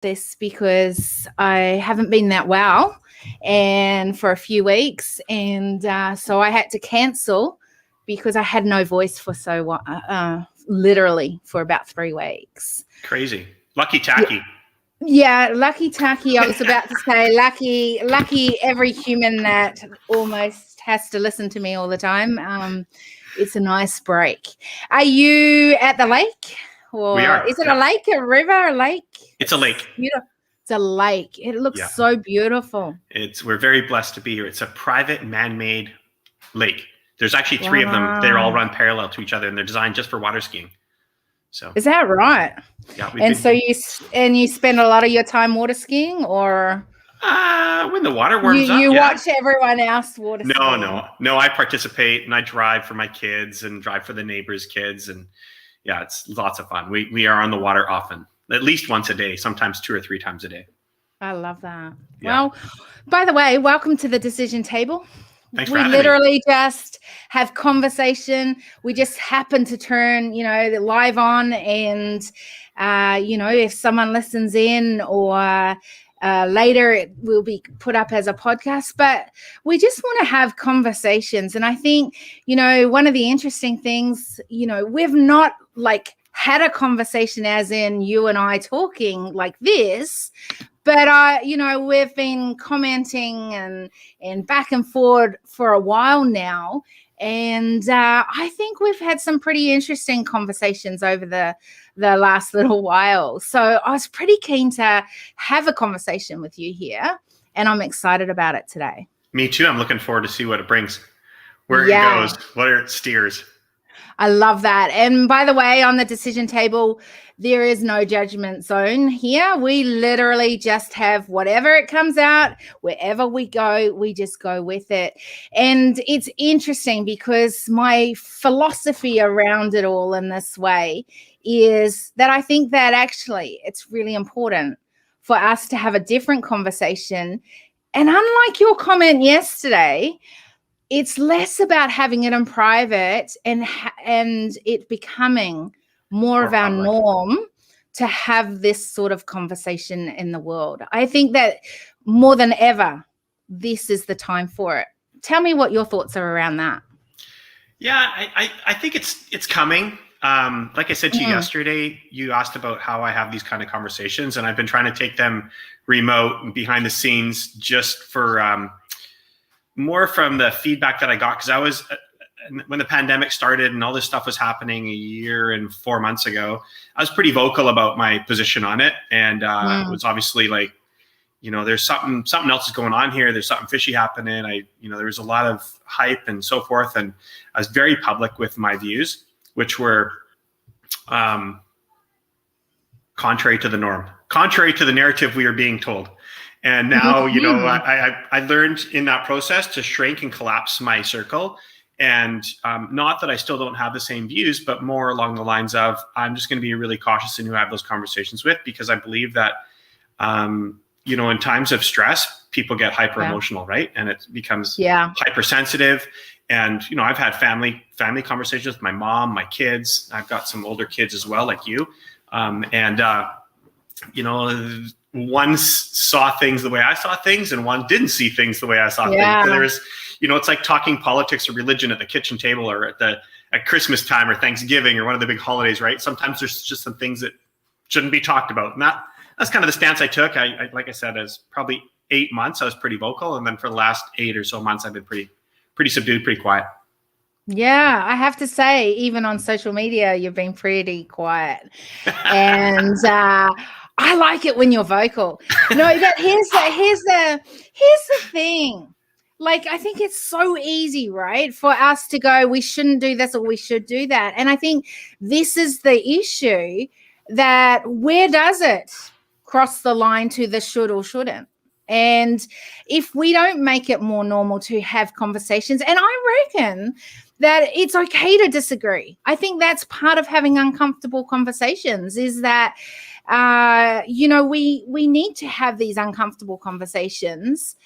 this because I haven't been that well and for a few weeks. And so I had to cancel because I had no voice for literally for about 3 weeks. Crazy. Lucky tacky. Yeah, lucky tacky. I was about to say lucky every human that almost has to listen to me all the time. It's a nice break. Are you at the lake? Or we are. Is it a lake, a river, a lake? It's a lake. It's a lake. It looks so beautiful. We're very blessed to be here. It's a private man-made lake. There's actually 3 of them. They all run parallel to each other, and they're designed just for water skiing. So is that right? Yeah. You spend a lot of your time water skiing, or when the water warms up. You watch everyone else water ski. No. I participate and I drive for my kids and drive for the neighbors' kids, and it's lots of fun. We are on the water often, at least once a day, sometimes 2 or 3 times a day. I love that. Yeah. Well, by the way, welcome to the decision table. Thanks for having me. We literally just have conversation. We just happen to turn, the live on, and if someone listens in or later it will be put up as a podcast, but we just want to have conversations. And I think, one of the interesting things, we've not had a conversation as in you and I talking like this, but we've been commenting and back and forth for a while now. And I think we've had some pretty interesting conversations over the last little while. So I was pretty keen to have a conversation with you here, and I'm excited about it today. Me too. I'm looking forward to see what it brings, where it goes, where it steers. I love that. And by the way, on the decision table, there is no judgment zone here. We literally just have whatever it comes out, wherever we go, we just go with it. And it's interesting because my philosophy around it all in this way is that I think that actually it's really important for us to have a different conversation. And unlike your comment yesterday, it's less about having it in private and it becoming more of our norm to have this sort of conversation in the world. I think that more than ever, this is the time for it. Tell me what your thoughts are around that. Yeah, I think it's coming. Like I said to you yesterday, you asked about how I have these kind of conversations, and I've been trying to take them remote and behind the scenes just for more from the feedback that I got, because I was when the pandemic started and all this stuff was happening a year and 4 months ago, I was pretty vocal about my position on it, and it was obviously like, there's something else is going on here. There's something fishy happening. There was a lot of hype and so forth, and I was very public with my views, which were contrary to the norm, contrary to the narrative we are being told. And now, I learned in that process to shrink and collapse my circle. And not that I still don't have the same views, but more along the lines of, I'm just going to be really cautious in who I have those conversations with, because I believe that, in times of stress, people get hyper emotional, right? And it becomes hypersensitive. And, I've had family conversations with my mom, my kids. I've got some older kids as well, like you. One saw things the way I saw things, and one didn't see things the way I saw things. So there's, it's like talking politics or religion at the kitchen table or at Christmas time or Thanksgiving or one of the big holidays, right? Sometimes there's just some things that shouldn't be talked about. And that's kind of the stance I took. I like I said, as probably 8 months, I was pretty vocal. And then for the last 8 or so months, I've been pretty subdued, pretty quiet. Yeah, I have to say, even on social media, you've been pretty quiet. And I like it when you're vocal. No, but here's the thing. Like, I think it's so easy, right, for us to go, we shouldn't do this or we should do that. And I think this is the issue, that where does it cross the line to the should or shouldn't? And if we don't make it more normal to have conversations, and I reckon that it's okay to disagree. I think that's part of having uncomfortable conversations, is that, we need to have these uncomfortable conversations,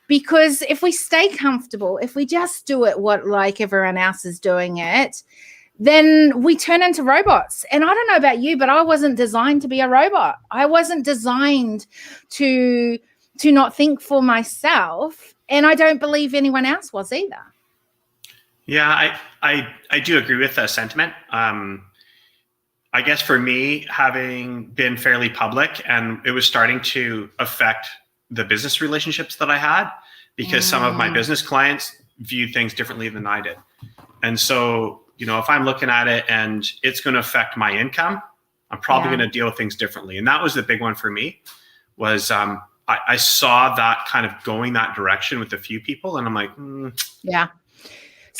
because if we stay comfortable, if we just do it like everyone else is doing it, then we turn into robots. And I don't know about you, but I wasn't designed to be a robot. I wasn't designed to not think for myself. And I don't believe anyone else was either. Yeah, I do agree with the sentiment. I guess for me, having been fairly public, and it was starting to affect the business relationships that I had, because some of my business clients viewed things differently than I did. And so, if I'm looking at it and it's going to affect my income, I'm probably going to deal with things differently. And that was the big one for me, was I saw that kind of going that direction with a few people. And I'm like, do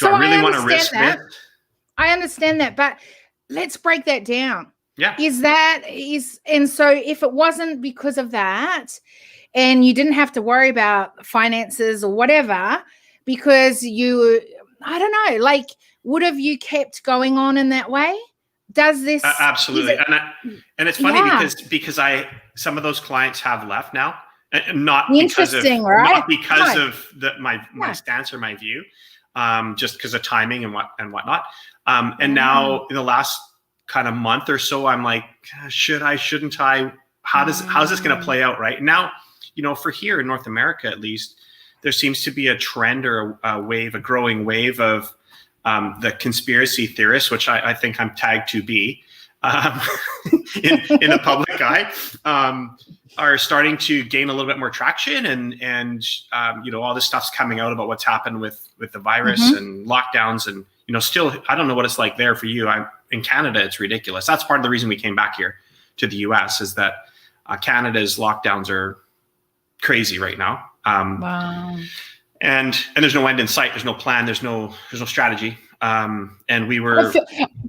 I really want to risk that? I understand that, but let's break that down. Yeah. And so if it wasn't because of that, and you didn't have to worry about finances or whatever, because I don't know, like, would have you kept going on in that way? Does this absolutely? And it's funny because some of those clients have left now, and not because of my stance or my view, just because of timing and whatnot. And now in the last kind of month or so, I'm like, shouldn't I? How's this going to play out right now? For here in North America, at least, there seems to be a trend or a growing wave of the conspiracy theorists, which I think I'm tagged to be in the public eye, are starting to gain a little bit more traction, and all this stuff's coming out about what's happened with the virus and lockdowns, and still I don't know what it's like there for you. In Canada, it's ridiculous. That's part of the reason we came back here to the US, is that Canada's lockdowns are crazy right now. Wow. And there's no end in sight. There's no plan. There's no strategy. And we were.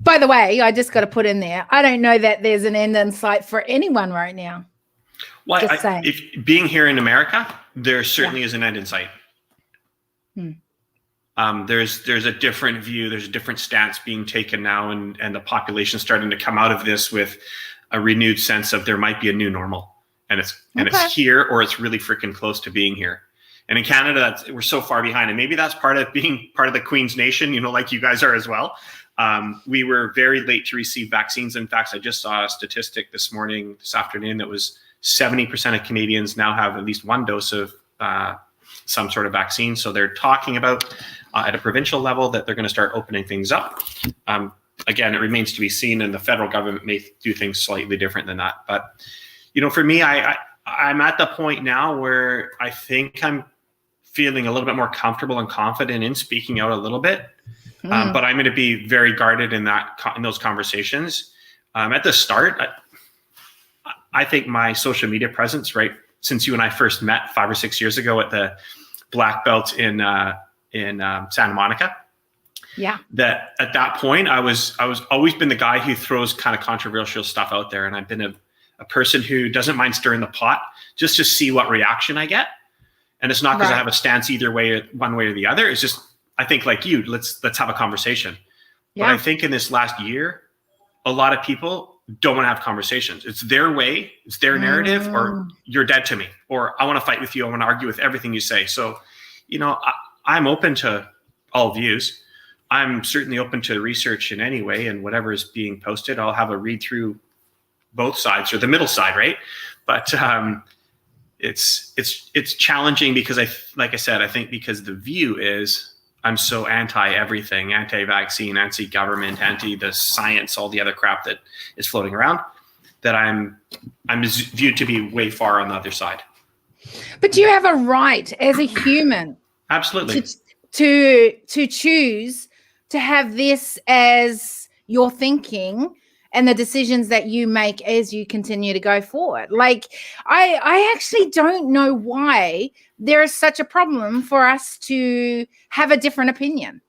By the way, I just got to put in there, I don't know that there's an end in sight for anyone right now. Well, if being here in America, there certainly is an end in sight. There's a different view. There's a different stance being taken now, and the population starting to come out of this with a renewed sense of there might be a new normal, and it's here, or it's really freaking close to being here. And in Canada, we're so far behind, and maybe that's part of being part of the Queen's Nation, like you guys are as well. We were very late to receive vaccines. In fact, I just saw a statistic this afternoon, that was 70% of Canadians now have at least one dose of some sort of vaccine. So they're talking about at a provincial level that they're going to start opening things up. Again, it remains to be seen, and the federal government may do things slightly different than that. But for me, I'm at the point now where I think I'm feeling a little bit more comfortable and confident in speaking out a little bit. But I'm going to be very guarded in those conversations. At the start, I think my social media presence, right, since you and I first met 5 or 6 years ago at the Black Belt in Santa Monica, that at that point I was always been the guy who throws kind of controversial stuff out there, and I've been a person who doesn't mind stirring the pot just to see what reaction I get. And it's not because I have a stance either way, one way or the other. It's just, I think like you, let's have a conversation. But I think in this last year, a lot of people don't want to have conversations. It's their way, it's their narrative, or you're dead to me, or I want to fight with you. I want to argue with everything you say. So, I'm open to all views. I'm certainly open to research in any way, and whatever is being posted, I'll have a read through both sides, or the middle side, right? But it's challenging because like I said, I think because the view is I'm so anti-everything, anti-vaccine, anti-government, anti the science, all the other crap that is floating around, that I'm viewed to be way far on the other side. But do you have a right as a human absolutely to choose to have this as your thinking and the decisions that you make as you continue to go forward? Like, I actually don't know why there is such a problem for us to have a different opinion,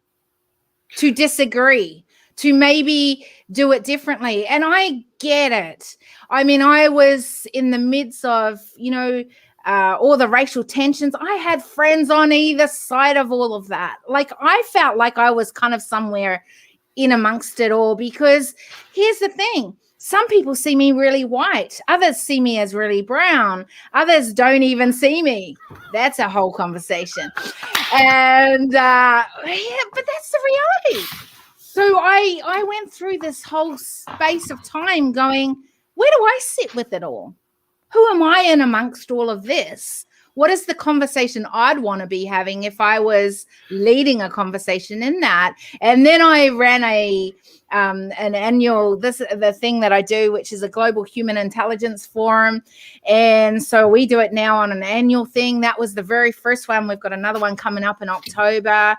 to disagree, to maybe do it differently. And I get it. I mean, I was in the midst of, all the racial tensions. I had friends on either side of all of that. Like, I felt like I was kind of somewhere in amongst it all, because here's the thing. Some people see me really white. Others see me as really brown. Others don't even see me. That's a whole conversation. And but that's the reality. So I went through this whole space of time going, where do I sit with it all? Who am I in amongst all of this? What is the conversation I'd want to be having if I was leading a conversation in that? And then I ran an annual the thing that I do, which is a global human intelligence forum. And so we do it now on an annual thing. That was the very first one. We've got another one coming up in October.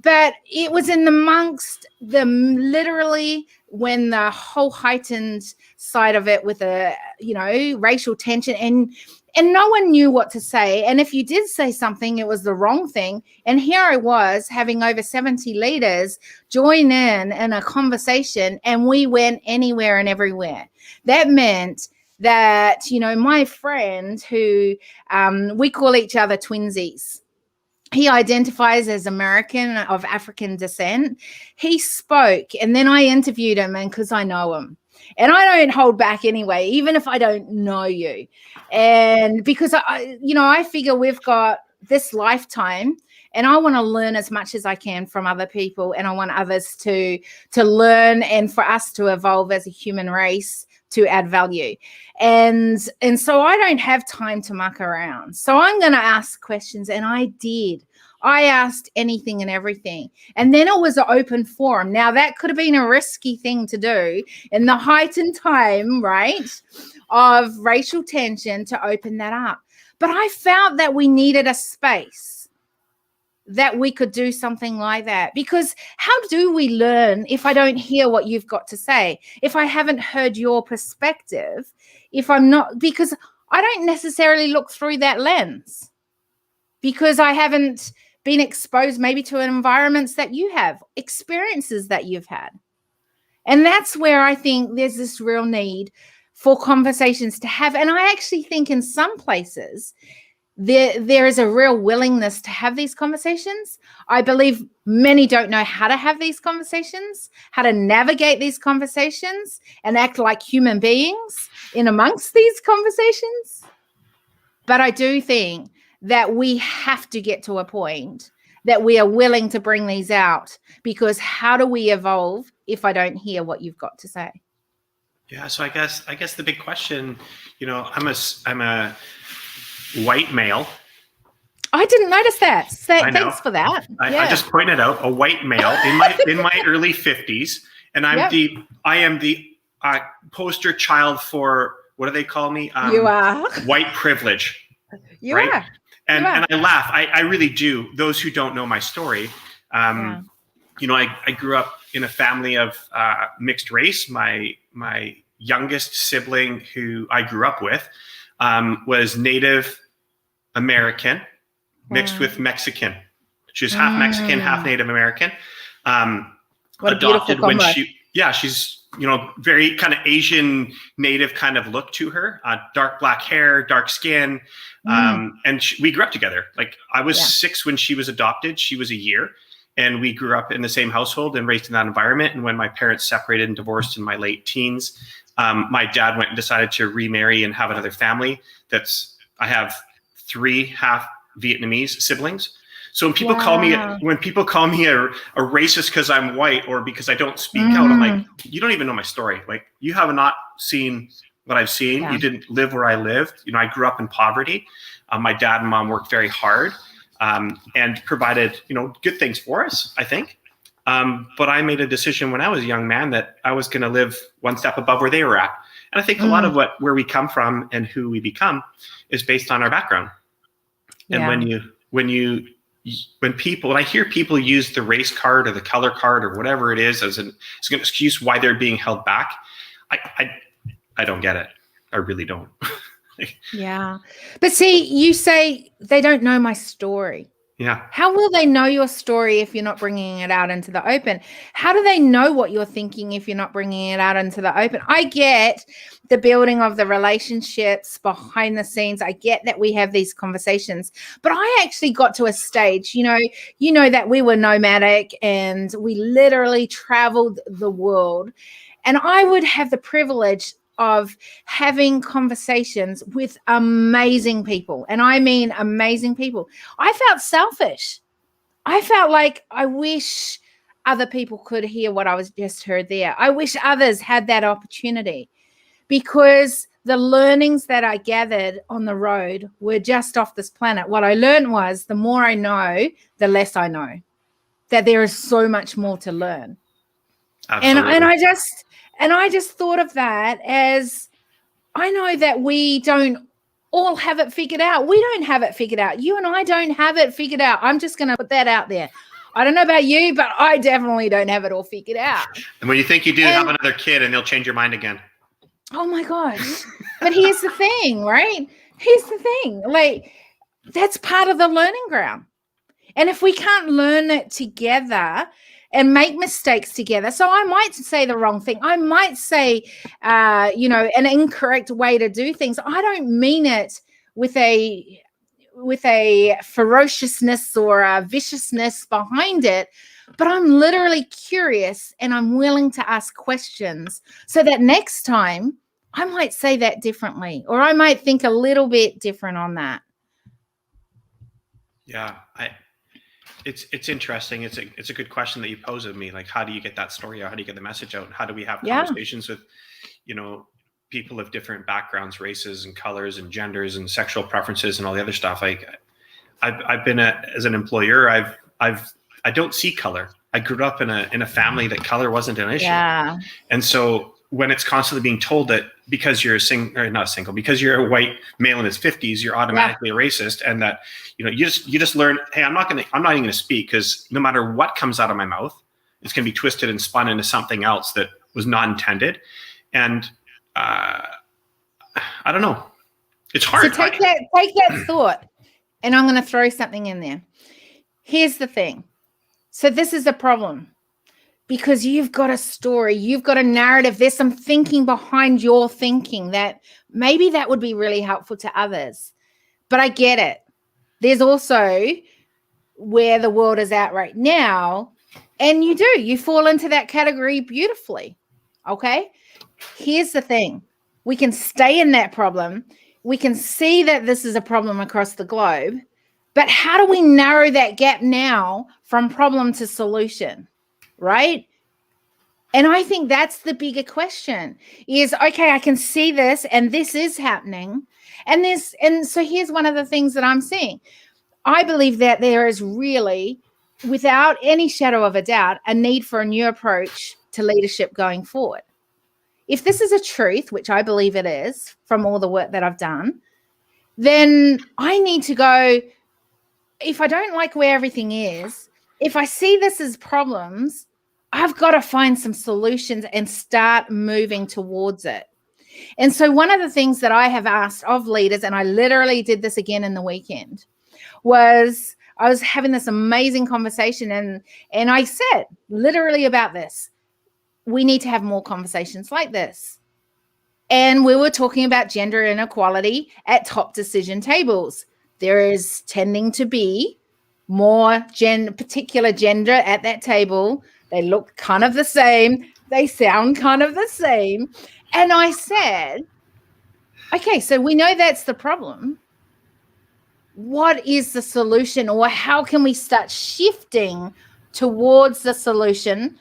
But it was in amongst the literally when the whole heightened side of it with the, racial tension and no one knew what to say. And if you did say something, it was the wrong thing. And here I was having over 70 leaders join in a conversation, and we went anywhere and everywhere. That meant that, my friend who we call each other twinsies. He identifies as American of African descent. He spoke, and then I interviewed him, and because I know him. And I don't hold back anyway, even if I don't know you. And because, I figure we've got this lifetime, and I want to learn as much as I can from other people, and I want others to learn and for us to evolve as a human race to add value. And so I don't have time to muck around. So I'm going to ask questions, and I did. I asked anything and everything. And then it was an open forum. Now, that could have been a risky thing to do in the heightened time, right, of racial tension to open that up. But I felt that we needed a space that we could do something like that. Because how do we learn if I don't hear what you've got to say? If I haven't heard your perspective, if I'm not, because I don't necessarily look through that lens, because I haven't been exposed maybe to environments that you have, experiences that you've had. And that's where I think there's this real need for conversations to have. And I actually think in some places, there is a real willingness to have these conversations. I believe many don't know how to have these conversations, how to navigate these conversations and act like human beings in amongst these conversations. But I do think that we have to get to a point that we are willing to bring these out, because how do we evolve if I don't hear what you've got to say? Yeah, so I guess the big question, I'm a white male. I didn't notice that. Thanks for that. I just pointed out a white male in my early 50s, and I am the poster child for, what do they call me? You are white privilege. You right? are. And I laugh. I really do. Those who don't know my story, I grew up in a family of mixed race. My youngest sibling, who I grew up with, was Native American mixed with Mexican. She was half Mexican, half Native American. What adopted when she's very kind of Asian native kind of look to her, dark black hair, dark skin. And we grew up together. Like, I was 6 when she was adopted. She was a year, and we grew up in the same household and raised in that environment. And when my parents separated and divorced in my late teens, my dad went and decided to remarry and have another family. I have 3 half Vietnamese siblings. So when people call me a racist because I'm white or because I don't speak out, I'm like, you don't even know my story. Like, you have not seen what I've seen. You didn't live where I lived. I grew up in poverty. My dad and mom worked very hard and provided, good things for us, I think. But I made a decision when I was a young man that I was going to live one step above where they were at. And I think a lot of where we come from and who we become is based on our background. And when I hear people use the race card or the color card or whatever it is as an excuse why they're being held back, I don't get it. I really don't. Yeah. But see, you say they don't know my story. Yeah. How will they know your story if you're not bringing it out into the open? How do they know what you're thinking if you're not bringing it out into the open? I get the building of the relationships behind the scenes. I get that we have these conversations, but I actually got to a stage, you know that we were nomadic and we literally traveled the world, and I would have the privilege of having conversations with amazing people. And I mean amazing people. I felt selfish. I felt like I wish other people could hear what I was just heard there. I wish others had that opportunity, because the learnings that I gathered on the road were just off this planet. What I learned was, the more I know, the less I know, that there is so much more to learn. Absolutely. And I just thought of that as, I know that we don't all have it figured out. We don't have it figured out. You and I don't have it figured out. I'm just going to put that out there. I don't know about you, but I definitely don't have it all figured out. And when you think you do, have another kid and they'll change your mind again. Oh my gosh. But here's the thing, right? Here's the thing. Like, that's part of the learning ground. And if we can't learn it together and make mistakes together. So I might say the wrong thing. I might say, an incorrect way to do things. I don't mean it with a ferociousness or a viciousness behind it, but I'm literally curious and I'm willing to ask questions, so that next time I might say that differently, or I might think a little bit different on that. Yeah, it's interesting. It's a good question that you pose of me. Like, how do you get that story out? How do you get the message out? How do we have conversations with, people of different backgrounds, races and colors and genders and sexual preferences and all the other stuff? Like, I've been as an employer, I don't see color. I grew up in a family that color wasn't an issue. Yeah. And so when it's constantly being told that because you're because you're a white male in his 50s, you're automatically a racist, and that you just learn, hey, I'm not even going to speak, because no matter what comes out of my mouth, it's going to be twisted and spun into something else that was not intended. And I don't know, it's hard. So take that thought, and I'm going to throw something in there. Here's the thing. So this is a problem, because you've got a story, you've got a narrative, there's some thinking behind your thinking that maybe that would be really helpful to others. But I get it. There's also where the world is at right now, and you fall into that category beautifully. Okay? Here's the thing. We can stay in that problem. We can see that this is a problem across the globe, but how do we narrow that gap now from problem to solution? Right? And I think that's the bigger question is, okay, I can see this and this is happening. And so here's one of the things that I'm seeing. I believe that there is really, without any shadow of a doubt, a need for a new approach to leadership going forward. If this is a truth, which I believe it is from all the work that I've done, then I need to go, if I don't like where everything is, if I see this as problems, I've got to find some solutions and start moving towards it. And so one of the things that I have asked of leaders, and I literally did this again in the weekend, was I was having this amazing conversation, and I said literally about this. We need to have more conversations like this. And we were talking about gender inequality at top decision tables. There is tending to be more particular gender at that table. They look kind of the same. They sound kind of the same. And I said, okay, so we know that's the problem. What is the solution, or how can we start shifting towards the solution?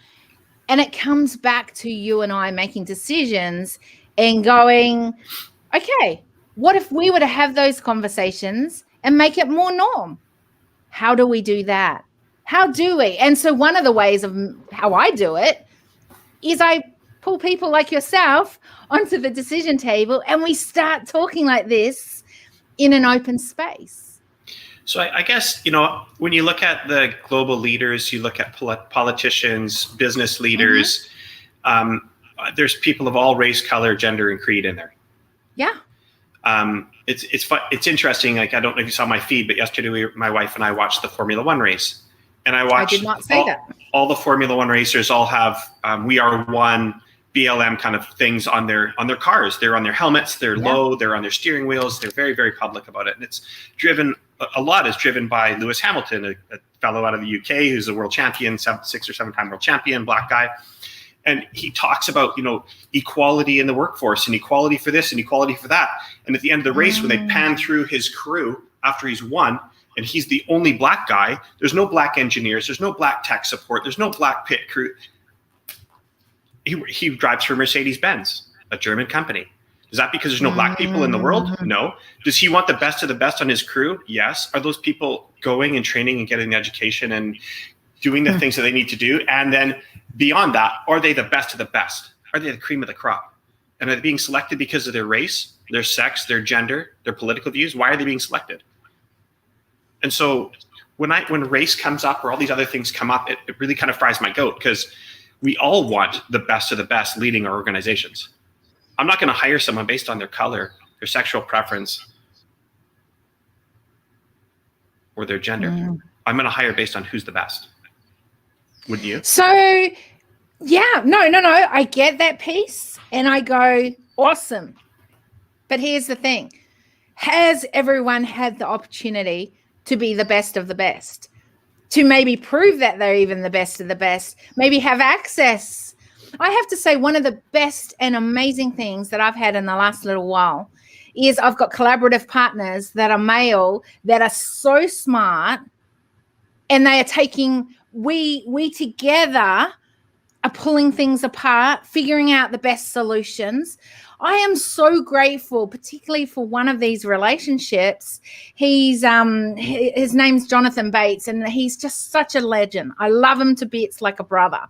And it comes back to you and I making decisions and going, okay, what if we were to have those conversations and make it more norm? How do we do that? How do we? And so one of the ways of how I do it is I pull people like yourself onto the decision table, and we start talking like this in an open space. So I guess, when you look at the global leaders, you look at politicians, business leaders, there's people of all race, color, gender, and creed in there. Yeah. It's interesting. Like, I don't know if you saw my feed, but yesterday my wife and I watched the Formula One race, and I did not say that. All the Formula One racers all have "We Are One" BLM kind of things on their cars. They're on their helmets. They're low. They're on their steering wheels. They're very, very public about it, and it's driven. A lot is driven by Lewis Hamilton, a fellow out of the UK who's a world champion, 6 or 7 time world champion, black guy. And he talks about, equality in the workforce and equality for this and equality for that. And at the end of the race, when they pan through his crew after he's won, and he's the only black guy. There's no black engineers. There's no black tech support. There's no black pit crew. He drives for Mercedes-Benz, a German company. Is that because there's no black people in the world? No. Does he want the best of the best on his crew? Yes. Are those people going and training and getting the education and doing the things that they need to do? And then beyond that, are they the best of the best? Are they the cream of the crop? And are they being selected because of their race, their sex, their gender, their political views? Why are they being selected? And so when race comes up or all these other things come up, it really kind of fries my goat, because we all want the best of the best leading our organizations. I'm not going to hire someone based on their color, their sexual preference, or their gender. I'm going to hire based on who's the best. Wouldn't you? So, yeah, no. I get that piece and I go, awesome. But here's the thing. Has everyone had the opportunity to be the best of the best? To maybe prove that they're even the best of the best? Maybe have access? I have to say, one of the best and amazing things that I've had in the last little while is I've got collaborative partners that are male, that are so smart, and they are taking, we together are pulling things apart, figuring out the best solutions. I am so grateful, particularly for one of these relationships. His name's Jonathan Bates, and he's just such a legend. I love him to bits, like a brother.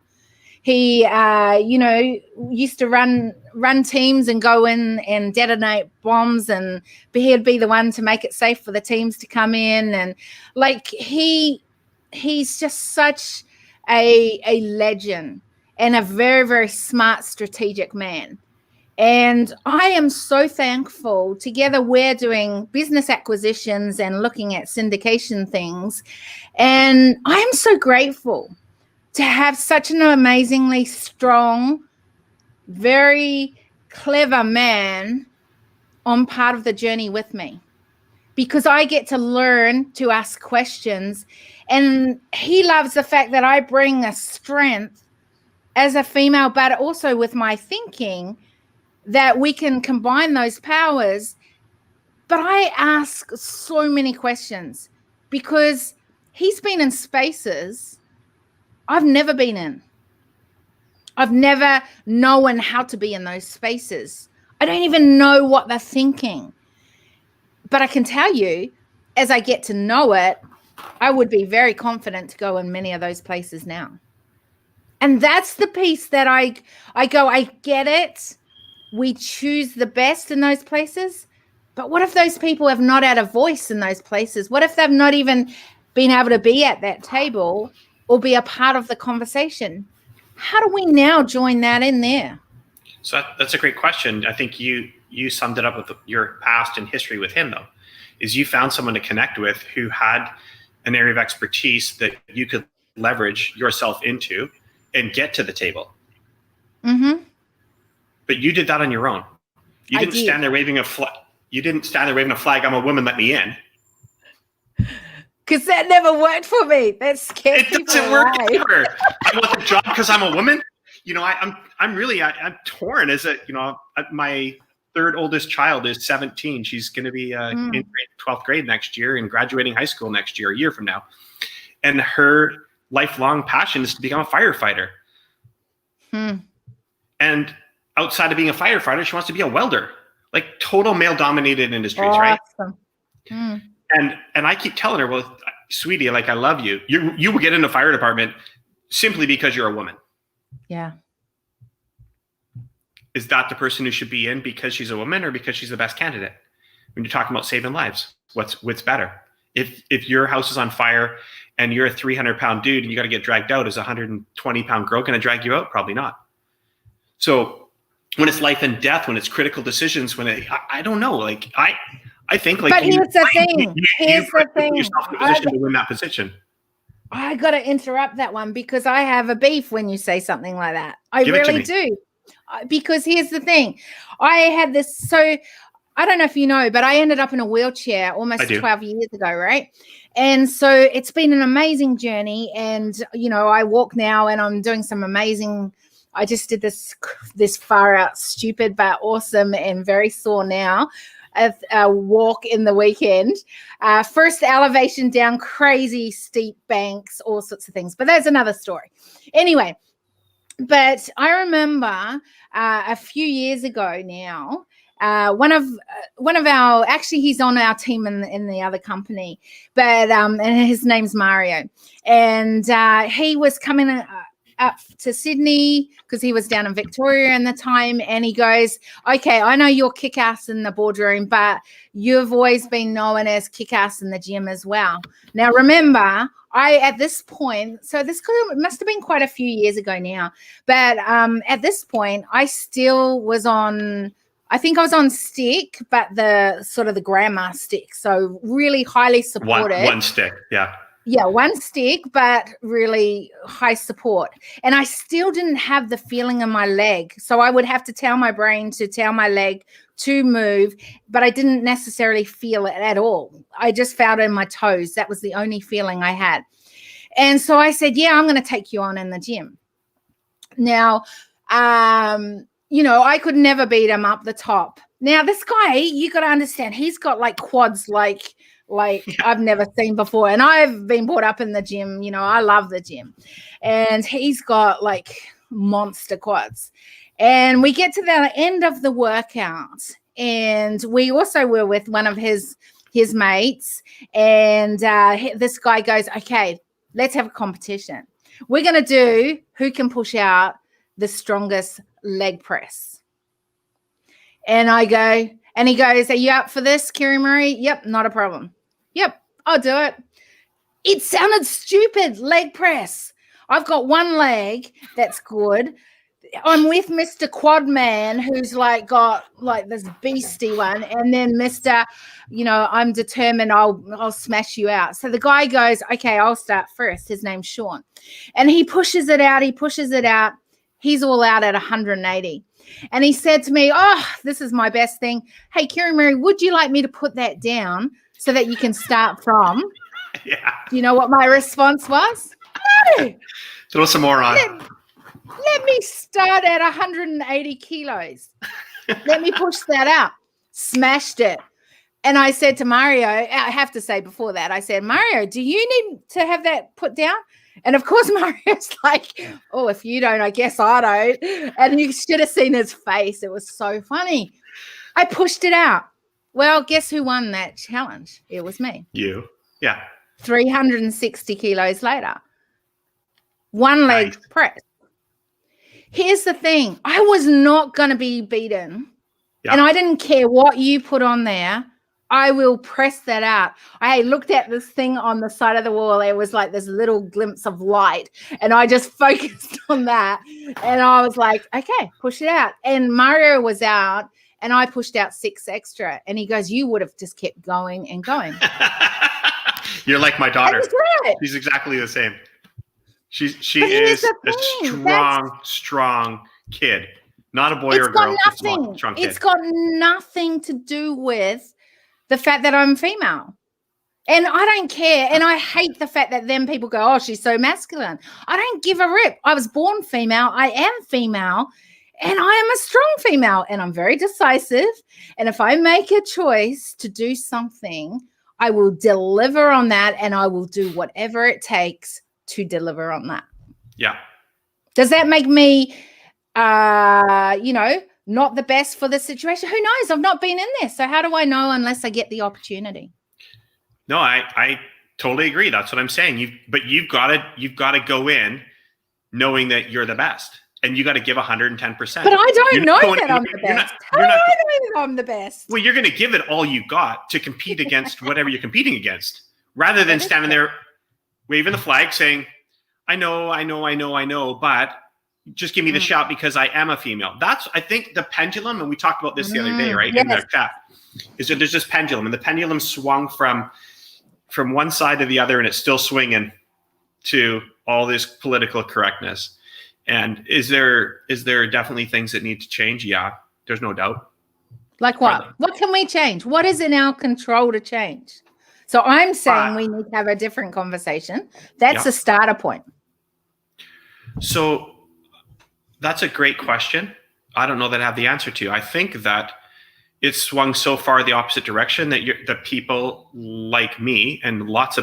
He, used to run teams and go in and detonate bombs, and he'd be the one to make it safe for the teams to come in. And like, he's just such a legend and a very, very smart, strategic man. And I am so thankful. Together, we're doing business acquisitions and looking at syndication things. And I am so grateful to have such an amazingly strong, very clever man on part of the journey with me, because I get to learn to ask questions. And he loves the fact that I bring a strength as a female, but also with my thinking, that we can combine those powers. But I ask so many questions because he's been in spaces I've never been in. I've never known how to be in those spaces. I don't even know what they're thinking. But I can tell you, as I get to know it, I would be very confident to go in many of those places now. And that's the piece that I go, I get it. We choose the best in those places. But what if those people have not had a voice in those places? What if they've not even been able to be at that table or be a part of the conversation? How do we now join that in there? So that's a great question. I think you summed it up with your past and history with him, though, is you found someone to connect with who had an area of expertise that you could leverage yourself into and get to the table. Mm-hmm. But you did that on your own. You didn't stand there waving a flag. You didn't stand there waving a flag. I'm a woman. Let me in. Because that never worked for me. That scared people. It doesn't work ever. I want the job because I'm a woman. I'm really torn. My third oldest child is 17. She's going to be in 12th grade next year and graduating high school next year, a year from now. And her lifelong passion is to become a firefighter. And outside of being a firefighter, she wants to be a welder. Like total male-dominated industries, right? And I keep telling her, well, sweetie, like I love you. You will get in the fire department simply because you're a woman. Yeah. Is that the person who should be in because she's a woman or because she's the best candidate? When you're talking about saving lives, what's better? If your house is on fire and you're a 300-pound dude and you got to get dragged out, is a 120-pound girl going to drag you out? Probably not. So when it's life and death, when it's critical decisions, I don't know, like I think like. But here's the thing. Here's the thing. Yourself in a position to win that position. I got to interrupt that one because I have a beef when you say something like that. I really do. Because here's the thing. I had this, so I don't know if you know, but I ended up in a wheelchair almost 12 years ago, right? And so it's been an amazing journey. And, I walk now and I'm doing some amazing, I just did this far out stupid, but awesome and very sore now. a walk in the weekend. First elevation down, crazy steep banks, all sorts of things. But that's another story. Anyway, but I remember a few years ago now, one of our, actually he's on our team in the other company, but and his name's Mario, and he was coming up to Sydney because he was down in Victoria in the time, and he goes, okay, I know you're kick-ass in the boardroom, but you've always been known as kick-ass in the gym as well. Now remember, at this point, so this must have been quite a few years ago now, but at this point I still was on, I think I was on stick, but the sort of the grandma stick. So really highly supported. One stick, yeah. Yeah, one stick, but really high support. And I still didn't have the feeling in my leg. So I would have to tell my brain to tell my leg to move, but I didn't necessarily feel it at all. I just felt it in my toes. That was the only feeling I had. And so I said, yeah, I'm going to take you on in the gym. Now, I could never beat him up the top. Now, this guy, you got to understand, he's got like quads like I've never seen before. And I've been brought up in the gym. I love the gym. And he's got like monster quads. And we get to the end of the workout. And we also were with one of his mates. And this guy goes, okay, let's have a competition. We're going to do who can push out the strongest leg press. And I go, and he goes, are you up for this, Kerry Marie? Yep, not a problem. Yep, I'll do it. It sounded stupid, leg press. I've got one leg that's good. I'm with Mr. Quadman, who's like got like this beastie one, and then Mr. I'm determined I'll smash you out. So the guy goes, okay, I'll start first. His name's Sean. And he pushes it out. He's all out at 180. And he said to me, oh, this is my best thing. Hey, Kerry Mary, would you like me to put that down so that you can start from? Yeah. Do you know what my response was? No. Throw some more on. Let me start at 180 kilos. Let me push that out. Smashed it. And I said to Mario, I have to say before that, I said, Mario, do you need to have that put down? And of course, Mario's like, oh, if you don't, I guess I don't. And you should have seen his face. It was so funny. I pushed it out. Well, guess who won that challenge? It was me. You. Yeah. 360 kilos later. One leg press. Here's the thing. I was not going to be beaten. Yeah. And I didn't care what you put on there. I will press that out. I looked at this thing on the side of the wall. It was like this little glimpse of light. And I just focused on that. And I was like, okay, push it out. And Mario was out. And I pushed out 6 extra. And he goes, you would have just kept going and going. You're like my daughter. Right. She's exactly the same. She is a strong kid. Not a boy or a girl. Strong kid. It's got nothing to do with the fact that I'm female. And I don't care. And I hate the fact that then people go, oh, she's so masculine. I don't give a rip. I was born female. I am female. And I am a strong female. And I'm very decisive. And if I make a choice to do something, I will deliver on that. And I will do whatever it takes to deliver on that. Yeah. Does that make me, not the best for the situation? Who knows? I've not been in there. So how do I know unless I get the opportunity? No, I totally agree. That's what I'm saying. You've got to go in knowing that you're the best, and you got to give 110%. But I don't know that I'm the best. How do I know that I'm the best? Well, you're going to give it all you got to compete against whatever you're competing against, rather than standing there waving the flag saying, I know, but just give me the shot because I am a female. That's, I think, the pendulum, and we talked about this the other day, right? Yes. In the chat, is that there's this pendulum, and the pendulum swung from one side to the other, and it's still swinging to all this political correctness. And is there definitely things that need to change? Yeah, there's no doubt. Like what? What can we change? What is in our control to change? So I'm saying we need to have a different conversation. That's a starter point. So that's a great question. I don't know that I have the answer to. I think that it's swung so far the opposite direction that the people like me and lots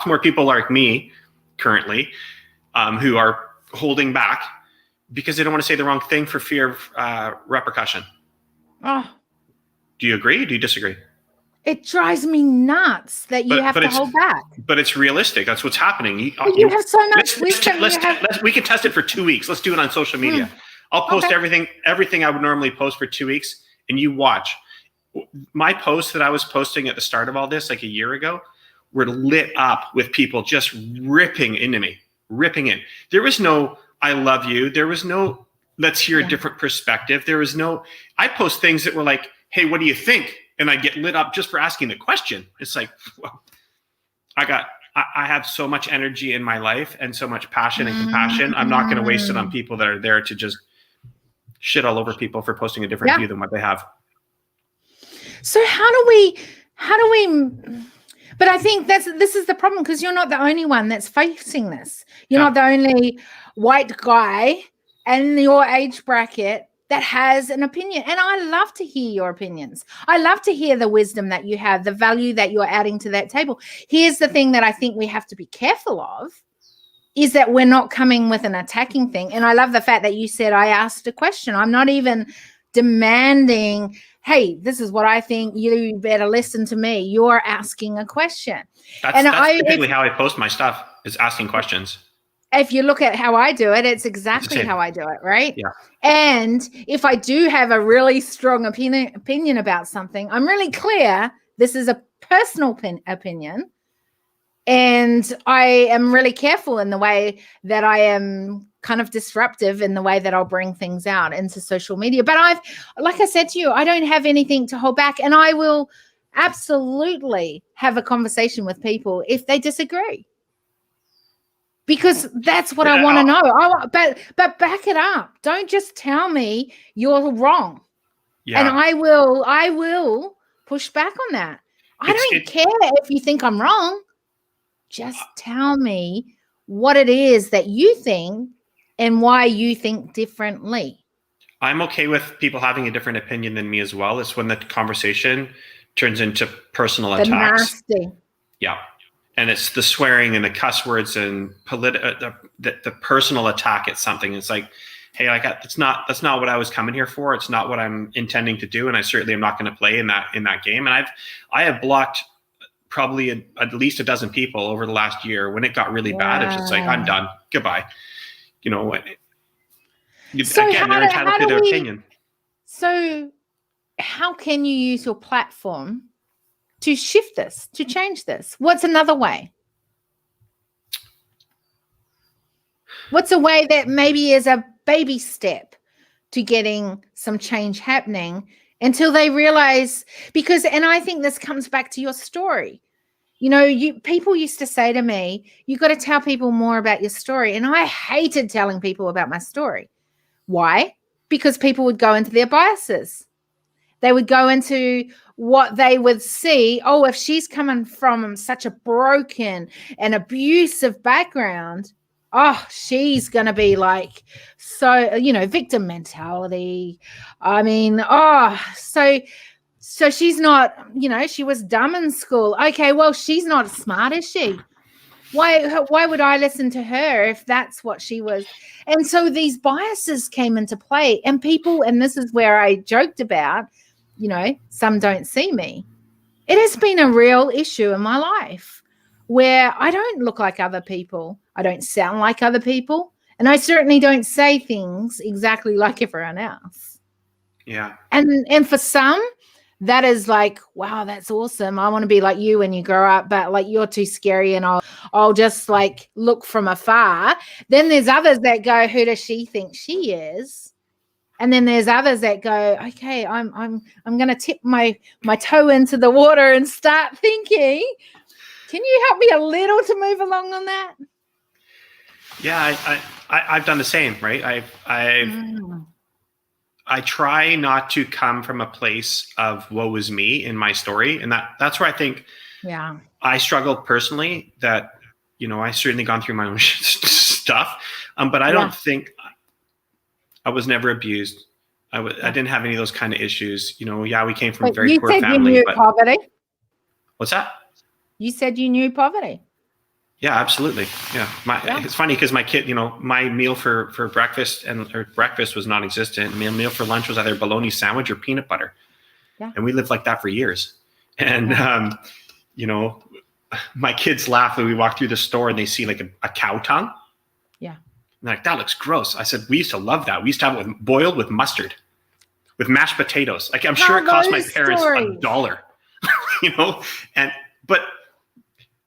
more people like me currently who are holding back because they don't want to say the wrong thing for fear of repercussion. Oh, do you agree? Do you disagree? It drives me nuts that you have to hold back. But it's realistic. That's what's happening. You have so much wisdom. We can test it for 2 weeks. Let's do it on social media. I'll post everything I would normally post for 2 weeks, and you watch. My posts that I was posting at the start of all this, like a year ago, were lit up with people just ripping into me, ripping in. There was no, I love you. There was no, let's hear a different perspective. There was no, I post things that were like, hey, what do you think? And I get lit up just for asking the question. It's like, well, I have so much energy in my life and so much passion and compassion. I'm not going to waste it on people that are there to just shit all over people for posting a different view than what they have. So how do we, but I think this is the problem, because you're not the only one that's facing this. You're not the only white guy in your age bracket that has an opinion. And I love to hear your opinions. I love to hear the wisdom that you have, the value that you're adding to that table. Here's the thing that I think we have to be careful of, is that we're not coming with an attacking thing. And I love the fact that you said, I asked a question. I'm not even demanding, hey, this is what I think, you better listen to me. You're asking a question. That's typically how I post my stuff, is asking questions. If you look at how I do it, it's exactly how I do it, right? Yeah. And if I do have a really strong opinion about something, I'm really clear this is a personal opinion. And I am really careful in the way that I am kind of disruptive in the way that I'll bring things out into social media. But like I said to you, I don't have anything to hold back. And I will absolutely have a conversation with people if they disagree. Because that's what I want to know. But back it up. Don't just tell me you're wrong. Yeah. And I will push back on that. I don't care if you think I'm wrong. Just tell me what it is that you think and why you think differently. I'm okay with people having a different opinion than me as well. It's when the conversation turns into personal attacks. Nasty. Yeah. And it's the swearing and the cuss words and the personal attack at something. It's like, hey, that's not what I was coming here for. It's not what I'm intending to do, and I certainly am not going to play in that game. And I have blocked probably at least a dozen people over the last year. When it got really bad, it's just like, I'm done. Goodbye. You know what? So again, they're entitled to their opinion. So how can you use your platform to shift this, to change this? What's another way? What's a way that maybe is a baby step to getting some change happening until they realize? And I think this comes back to your story. You know, people used to say to me, you got to tell people more about your story. And I hated telling people about my story. Why? Because people would go into their biases. They would go into what they would see. Oh, if she's coming from such a broken and abusive background, oh, she's going to be like, so, victim mentality. I mean, so she's not, she was dumb in school. Okay, well, she's not smart, is she? Why would I listen to her if that's what she was? And so these biases came into play, and people, and this is where I joked about, some don't see me. It has been a real issue in my life where I don't look like other people. I don't sound like other people. And I certainly don't say things exactly like everyone else. Yeah. And for some, that is like, wow, that's awesome. I want to be like you when you grow up, but like you're too scary and I'll just like look from afar. Then there's others that go, who does she think she is? And then there's others that go, okay, I'm going to tip my toe into the water and start thinking. Can you help me a little to move along on that? Yeah, I've done the same, right? I try not to come from a place of woe is me in my story. And that's where I think I struggled personally, that, I certainly gone through my own stuff. But I don't think I was never abused. I didn't have any of those kind of issues. Yeah, we came from a But very you poor said family. you knew But poverty. what's that? You said you knew poverty. Yeah, absolutely. Yeah. It's funny because my kid, my meal for breakfast or breakfast was non-existent. My meal for lunch was either a bologna sandwich or peanut butter. Yeah. And we lived like that for years. And, my kids laugh when we walk through the store and they see like a cow tongue. Yeah. And they're like, that looks gross. I said, we used to love that. We used to have it boiled with mustard, with mashed potatoes. Like I'm sure it cost my parents $1, but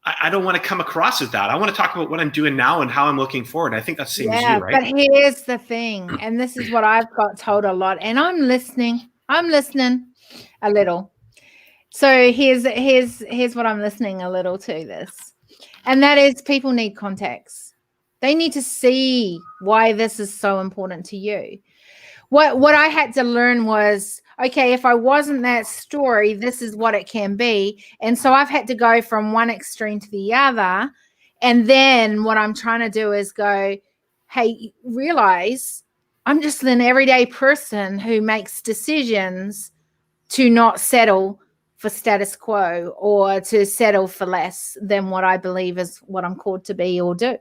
I don't want to come across as that. I want to talk about what I'm doing now and how I'm looking forward. I think that's the same as you, right? But here's the thing, and this is what I've got told a lot, and I'm listening a little. So here's what I'm listening a little to this. And that is people need context. They need to see why this is so important to you. What I had to learn was, okay, if I wasn't that story, this is what it can be. And so I've had to go from one extreme to the other. And then what I'm trying to do is go, hey, realize I'm just an everyday person who makes decisions to not settle for status quo or to settle for less than what I believe is what I'm called to be or do.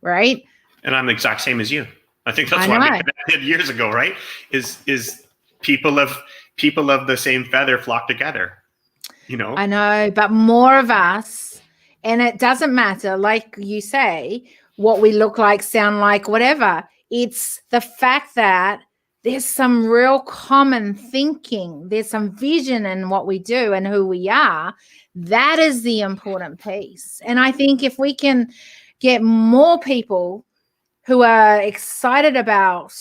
Right? And I'm the exact same as you. I think that's why we connected years ago, right? Is people of the same feather flock together. I know, but more of us, and it doesn't matter, like you say, what we look like, sound like, whatever. It's the fact that there's some real common thinking. There's some vision in what we do and who we are. That is the important piece. And I think if we can get more people who are excited about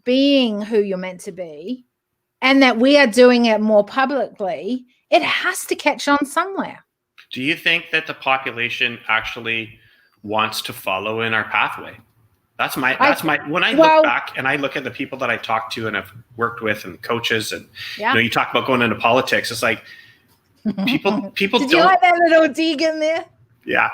being who you're meant to be and that we are doing it more publicly, it has to catch on somewhere. Do you think that the population actually wants to follow in our pathway? When I look back and I look at the people that I talked to and have worked with and coaches and you talk about going into politics, it's like people Did you like that little dig in there? Yeah.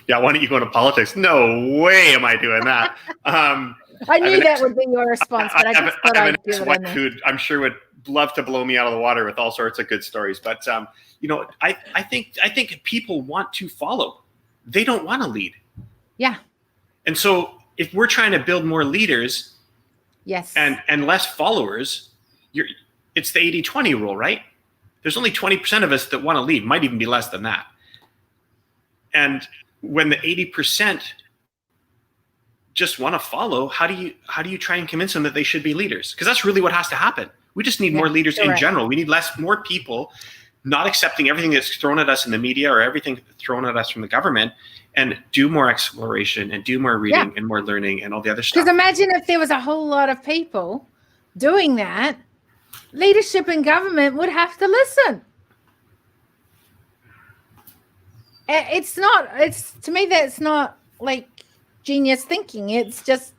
Why don't you go into politics? No way am I doing that. I knew that would be your response, but I just thought I'd give it in there. Who I'm sure would love to blow me out of the water with all sorts of good stories. But I think people want to follow. They don't want to lead. Yeah. And so if we're trying to build more leaders, and less followers, it's the 80-20 rule, right? There's only 20% of us that want to lead, might even be less than that. And when the 80% just want to follow, how do you try and convince them that they should be leaders? Because that's really what has to happen. We just need more leaders in general. We need more people not accepting everything that's thrown at us in the media or everything thrown at us from the government, and do more exploration and do more reading and more learning and all the other stuff. Because imagine if there was a whole lot of people doing that, leadership in government would have to listen. To me, that's not like genius thinking. It's just,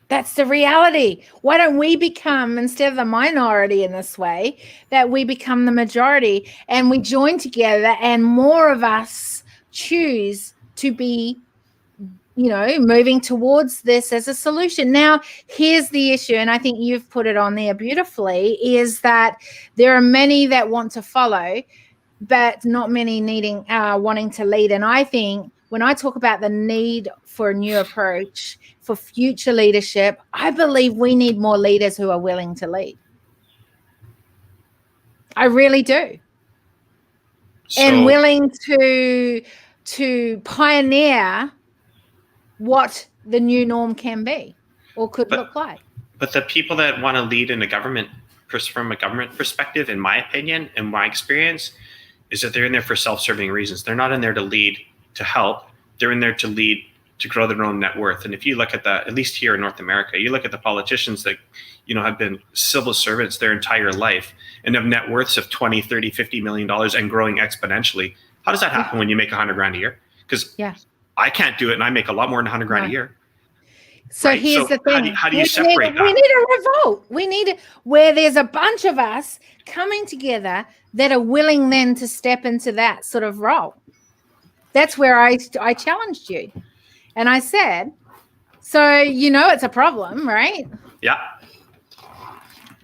that's the reality. Why don't we become, instead of the minority in this way, that we become the majority and we join together and more of us choose to be, moving towards this as a solution. Now, here's the issue, and I think you've put it on there beautifully, is that there are many that want to follow, but not many wanting to lead. And I think when I talk about the need for a new approach for future leadership, I believe we need more leaders who are willing to lead. I really do. And willing to pioneer what the new norm can be or could look like. But the people that want to lead in a government, from a government perspective, in my opinion, in my experience, is that they're in there for self-serving reasons. They're not in there to lead to help. They're in there to lead to grow their own net worth. And if you look at at least here in North America, you look at the politicians that, have been civil servants their entire life and have net worths of 20, 30, $50 million and growing exponentially. How does that happen when you make $100,000 a year? Because I can't do it and I make a lot more than $100,000 a year. So here's the thing. How do you separate that? We need a revolt. We need where there's a bunch of us coming together that are willing then to step into that sort of role. That's where I challenged you. And I said, so it's a problem, right? Yeah.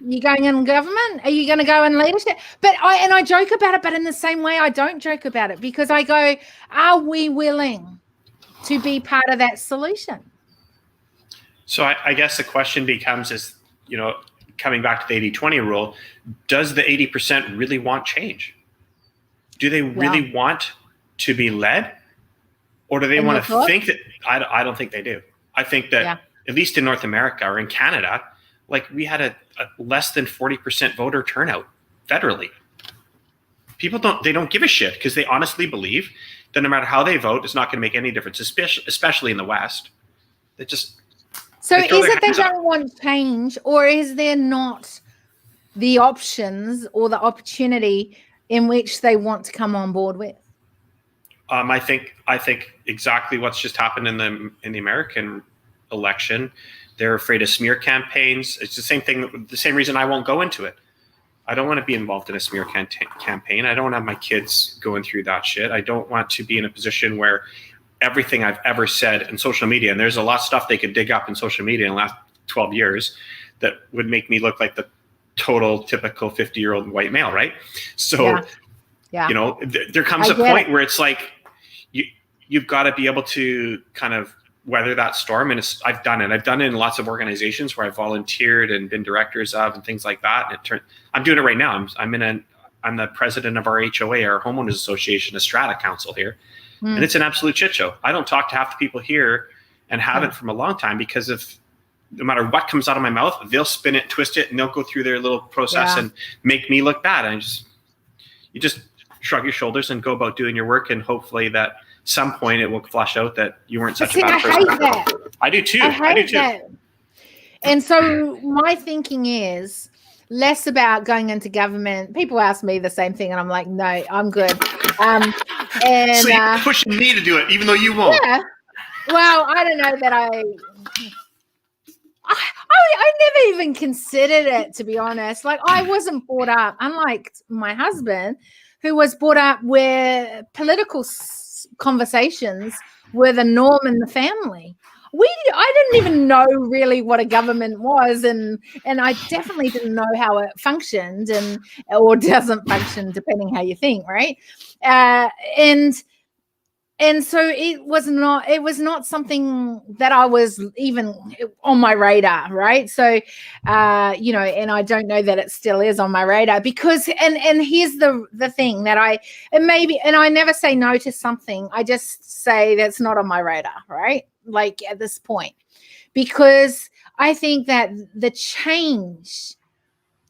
You going in government? Are you going to go in leadership? But I joke about it, but in the same way, I don't joke about it, because I go, are we willing to be part of that solution? So I guess the question becomes is, coming back to the 80-20 rule, does the 80% really want change? Do they really want to be led? Or do they want to think that? I don't think they do. I think that at least in North America or in Canada, like we had a less than 40% voter turnout federally. People don't give a shit, because they honestly believe that no matter how they vote, it's not going to make any difference, especially in the West. So is it they don't want change, or is there not the options or the opportunity in which they want to come on board with? I think exactly what's just happened in the American election. They're afraid of smear campaigns. It's the same thing. The same reason I won't go into it. I don't want to be involved in a smear campaign. I don't want to have my kids going through that shit. I don't want to be in a position where everything I've ever said in social media, and there's a lot of stuff they could dig up in social media in the last 12 years that would make me look like the total typical 50-year-old white male, right? So, there comes a point where it's like you've got to be able to kind of weather that storm. And I've done it. I've done it in lots of organizations where I volunteered and been directors of and things like that. And I'm doing it right now. I'm the president of our HOA, our homeowners association, a strata council here. And it's an absolute shit show. I don't talk to half the people here, and haven't from a long time, because no matter what comes out of my mouth, they'll spin it, twist it, and they'll go through their little process and make me look bad. And you just shrug your shoulders and go about doing your work, and hopefully that some point it will flush out that you weren't such a bad person. I hate that. I do too. I do too. That. And so my thinking is less about going into government. People ask me the same thing, and I'm like, no, I'm good. And so you're pushing me to do it, even though you won't. Yeah. Well, I don't know that I never even considered it, to be honest. Like, I wasn't brought up, unlike my husband, who was brought up where political conversations were the norm in the family. I didn't even know really what a government was, and I definitely didn't know how it functioned or doesn't function, depending how you think, right? And so it was not something that I was even on my radar, right? So, and I don't know that it still is on my radar, because, and here's the thing that I never say no to something. I just say that's not on my radar, right? Like at this point, because I think that the change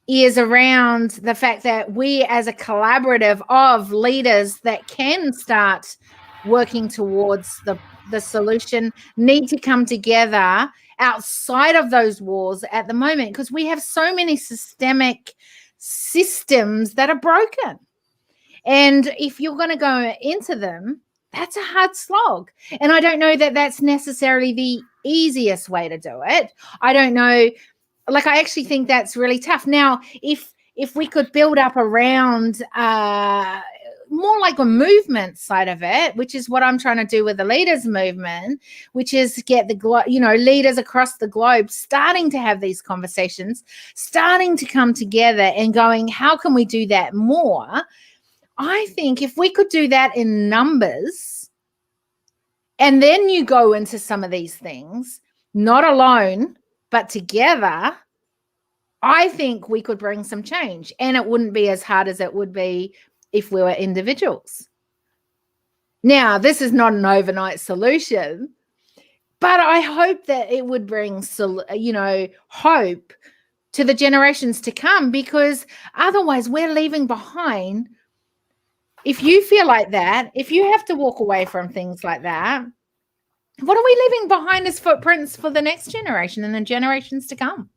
is around the fact that we, as a collaborative of leaders that can start working towards the solution, need to come together outside of those walls at the moment, because we have so many systemic systems that are broken. And if you're going to go into them, that's a hard slog. And I don't know that that's necessarily the easiest way to do it. I don't know. Like, I actually think that's really tough. Now, if we could build up around more like a movement side of it, which is what I'm trying to do with the leaders movement, which is get leaders across the globe starting to have these conversations, starting to come together and going, how can we do that more? I think if we could do that in numbers, and then you go into some of these things, not alone, but together, I think we could bring some change, and it wouldn't be as hard as it would be if we were individuals. Now, this is not an overnight solution, but I hope that it would bring, hope to the generations to come, because otherwise we're leaving behind. If you feel like that, if you have to walk away from things like that, what are we leaving behind as footprints for the next generation and the generations to come?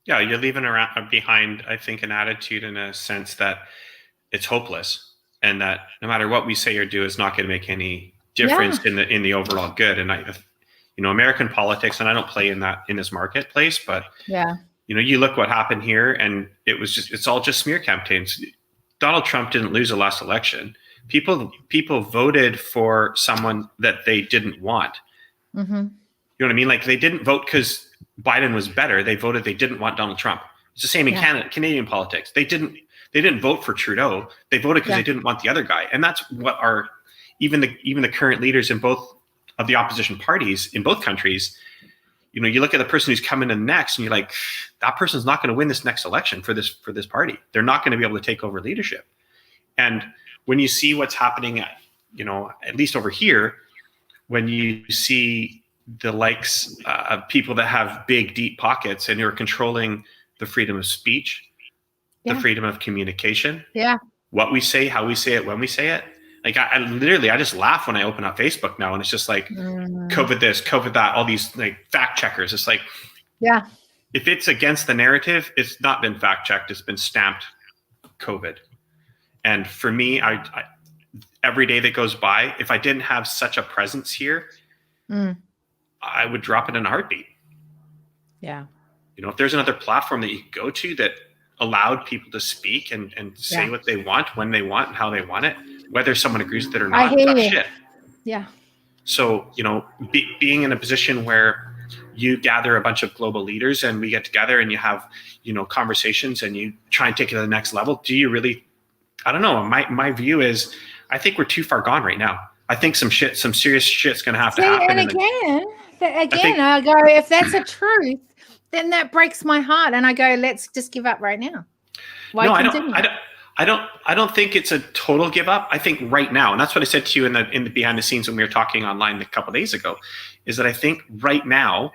Yeah, you're leaving behind, I think, an attitude in a sense that it's hopeless, and that no matter what we say or do, it's not going to make any difference in the overall good. And American politics, and I don't play in this marketplace, but you look what happened here, and it's all just smear campaigns. Donald Trump didn't lose the last election. People voted for someone that they didn't want. Mm-hmm. You know what I mean? Like, they didn't vote because Biden was better. They didn't want Donald Trump. It's the same in Canadian politics. They didn't vote for Trudeau. They voted because they didn't want the other guy. And that's what even the current leaders in both of the opposition parties in both countries, you look at the person who's coming in next and you're like, that person's not going to win this next election for this party. They're not going to be able to take over leadership. And when you see what's happening at least over here, when you see the likes of people that have big, deep pockets and who are controlling the freedom of speech, the freedom of communication, what we say, how we say it, when we say it. Like I literally just laugh when I open up Facebook now, and it's just like COVID this, COVID that, all these like fact checkers. It's like, if it's against the narrative, it's not been fact checked. It's been stamped COVID. And for me, I every day that goes by, if I didn't have such a presence here, I would drop it in a heartbeat. Yeah. If there's another platform that you could go to that allowed people to speak and say what they want, when they want, and how they want it, whether someone agrees with it or not, that's shit. Yeah. So, being in a position where you gather a bunch of global leaders and we get together and you have, conversations and you try and take it to the next level, do you really, I don't know. My view is, I think we're too far gone right now. I think some serious shit's going to have to happen. And I go, if that's a truth, then that breaks my heart. And I go, let's just give up right now. I don't think it's a total give up. I think right now, and that's what I said to you in the behind the scenes when we were talking online a couple of days ago, is that I think right now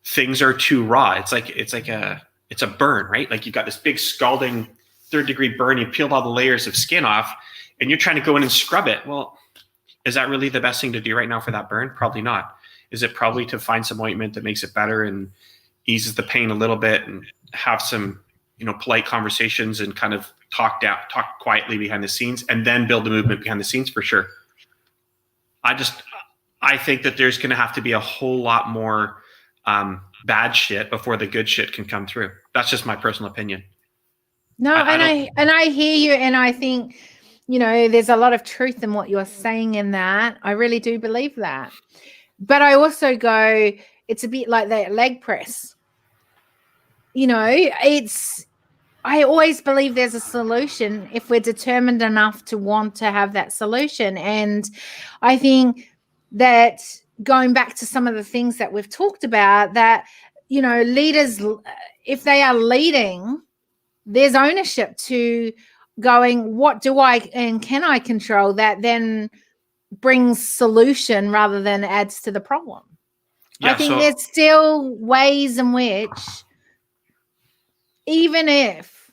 things are too raw. It's a burn, right? Like you've got this big scalding 3rd-degree burn. You peeled all the layers of skin off, and you're trying to go in and scrub it. Well, is that really the best thing to do right now for that burn? Probably not. Is it probably to find some ointment that makes it better and eases the pain a little bit, and have some polite conversations and kind of talk quietly behind the scenes, and then build the movement behind the scenes? For sure. I think that there's going to have to be a whole lot more bad shit before the good shit can come through. That's just my personal opinion. No, I hear you, and I think there's a lot of truth in what you're saying in that. I really do believe that. But I also go, it's a bit like that leg press. I always believe there's a solution if we're determined enough to want to have that solution. And I think that going back to some of the things that we've talked about, that, leaders, if they are leading, there's ownership to going, what do I and can I control that then brings solution rather than adds to the problem. I think there's still ways in which, even if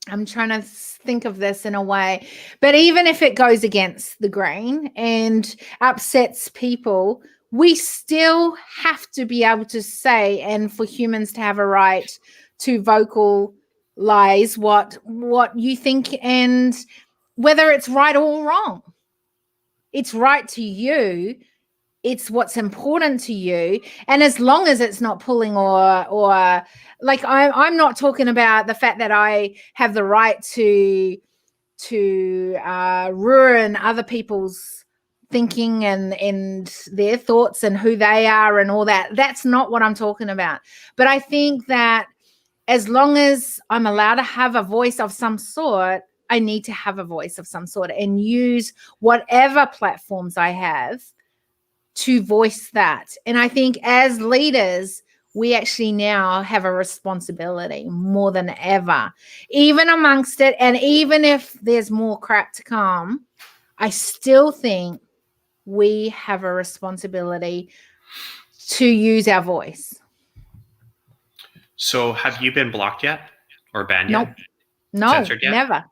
I'm trying to think of this in a way, but even if it goes against the grain and upsets people, we still have to be able to say, and for humans to have a right to vocalize what you think, and whether it's right or wrong. It's right to you. It's what's important to you. And as long as it's not pulling or like, I'm not talking about the fact that I have the right to ruin other people's thinking and their thoughts and who they are and all that. That's not what I'm talking about. But I think that as long as I'm allowed to have a voice of some sort, I need to have a voice of some sort and use whatever platforms I have to voice that. And I think as leaders, we actually now have a responsibility more than ever, even amongst it. And even if there's more crap to come, I still think we have a responsibility to use our voice. So have you been blocked yet or banned yet? No, censored yet? Never.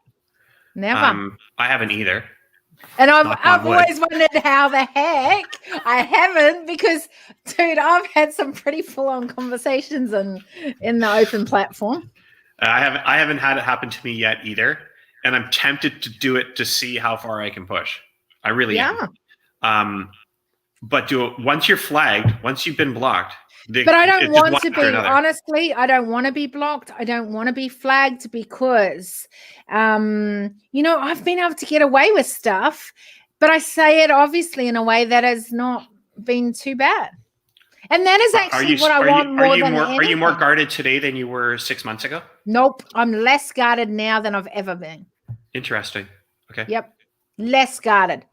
I haven't either. And I've always wondered how the heck I haven't, because, dude, I've had some pretty full-on conversations in the open platform. I haven't had it happen to me yet either, and I'm tempted to do it to see how far I can push. I really am. But once you're flagged, once you've been blocked. But I don't want to be, honestly, I don't want to be blocked. I don't want to be flagged because, I've been able to get away with stuff, but I say it obviously in a way that has not been too bad. And that is actually what I want more than anything. Are you more guarded today than you were 6 months ago? Nope. I'm less guarded now than I've ever been. Interesting. Okay. Yep. Less guarded.